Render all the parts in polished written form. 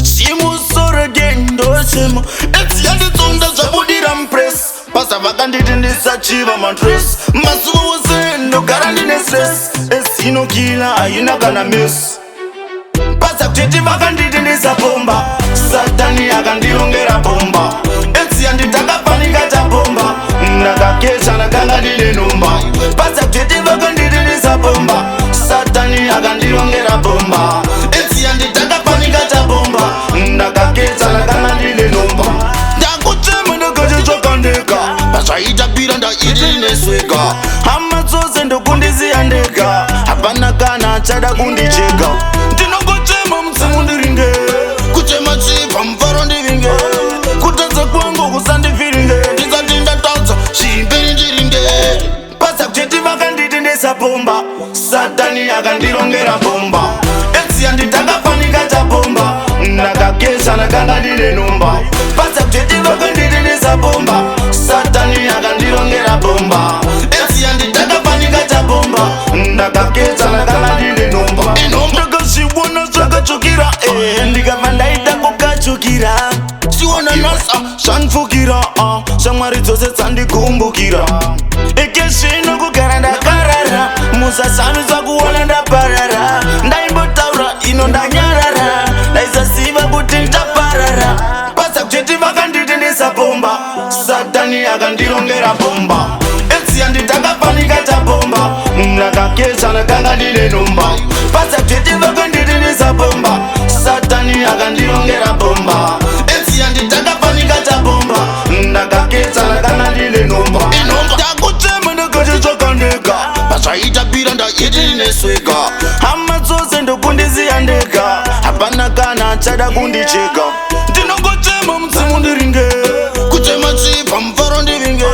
Chimusoro again, doshimo. It's yandi tonda zabudira impress. Pasa vakanditi ndisachiva madress. Masuwa wosendo garandi ne stress. Esino kila ayina kana miss. Pasa kutiti vakanditi ndisapomba. Satani akandirongera bomba. It's yandi takapanika tabomba. Nakakesha nakanga ndine numba. Pasa kutiti vakanditi ndisapomba. Satani akandirongera bomba. It's yandi takapanika tabomba. Nakakesha nakanga ndine numba. Ndakuchema ndakachitsvakandeka. Pasvaitapira ndaidinesweka. Hama dzose ndokundiziyandeka. Hapana kana achada kundicheka. Ndinongochema mudzimu ndiringe. Kuchema chibva mufaro ndivinge. Kutadza kwangu kusandivhiringe. Ndisati ndatadza chimberi ndiringe. Pasa kutiti vakanditi ndisapomba. Satani akandirongera bomba. Etsi yanditakafanika tabomba. Nakakesha nakanga ndine numba. Pasa kutiti vakanditi ndisapomba. Satani akandirongera bomba. Etsi yanditakafanika tabomba. Nakakesha nakanga ndine numba. Ndakazviona zvakachukira, ndikabva ndaita kukachukira. Chiona nasa zvanfukira, shamwari dzose dzandikumbukira. Ikezvino kugara ndakarara, musashamisa kuona ndaparara. Ndaimbotaura ino ndanyarara, ndaisaziva kuti ndaparara. Pasa kutiti vakanditi ndisapomba. Satani akandirongera bomba. Etsi yanditakafanika tabomba. Nakakesha nakanga ndine numba. Pasa kutiti vakanditi ndisapomba. Satani akandirongera bomba. Etsi yanditakafanika tabomba. Nakakesha nakanga ndine numba. Ndakuchema ndakachitsvakandeka. Pasvaitapira ndaidinesweka. Hama dzose ndokundiziyandeka. Hapana kana achada kundicheka. Ndinongochema mudzimu ndiringe. Kuchema chibva mufaro ndivinge.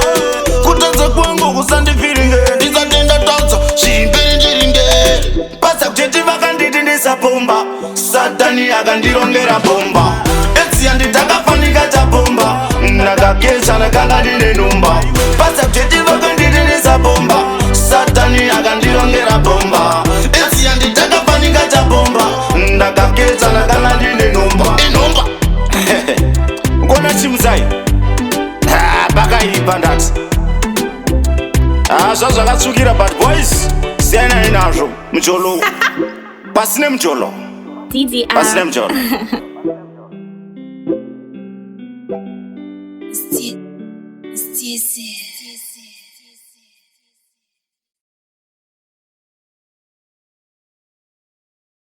Kutadza kwangu kusandivhiringe. Ndisati ndatadza chimberi ndiringe. Pasa kutiti vakanditi ndisapomba. Satani akandirongera bomba. Etsi yanditakafanika tabomba. Nakakesha nakanga ndine numba. Pasa kutiti vakanditi ndisapomba. Satani akandirongera bomba. Etsi yanditakafanika tabomba. Nakakesha nakanga ndine numba. Kona chimusai pakaipa ndati zvazvakatsvukira but boys siyanai nazvo mucholo pasine mucholo DDR. pasine mucholo